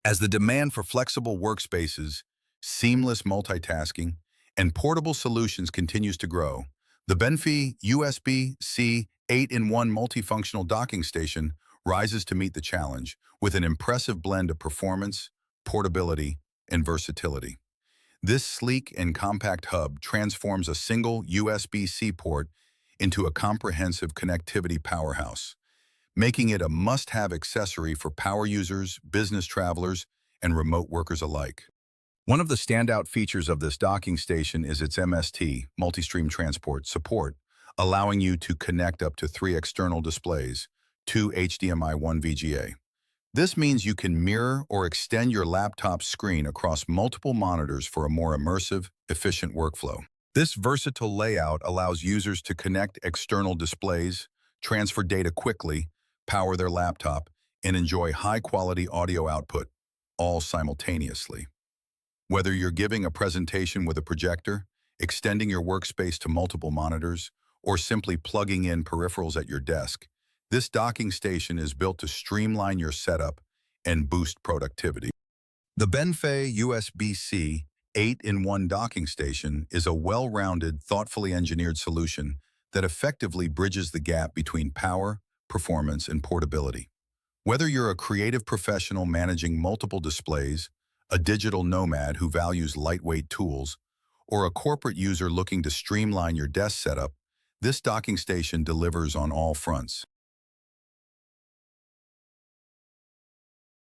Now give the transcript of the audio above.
As the demand for flexible workspaces, seamless multitasking, and portable solutions continues to grow, the BENFEI USB-C 8-in-1 multifunctional docking station rises to meet the challenge with an impressive blend of performance, portability, and versatility. This sleek and compact hub transforms a single USB-C port into a comprehensive connectivity powerhouse, making it a must-have accessory for power users, business travelers, and remote workers alike. One of the standout features of this docking station is its MST, multi-stream transport support, allowing you to connect up to 3 external displays, 2 HDMI 1 VGA. This means you can mirror or extend your laptop screen across multiple monitors for a more immersive, efficient workflow. This versatile layout allows users to connect external displays, transfer data quickly, power their laptop, and enjoy high-quality audio output, all simultaneously. Whether you're giving a presentation with a projector, extending your workspace to multiple monitors, or simply plugging in peripherals at your desk, this docking station is built to streamline your setup and boost productivity. The BENFEI USB-C 8-in-1 docking station is a well-rounded, thoughtfully engineered solution that effectively bridges the gap between power, performance, and portability. Whether you're a creative professional managing multiple displays, a digital nomad who values lightweight tools, or a corporate user looking to streamline your desk setup, this docking station delivers on all fronts.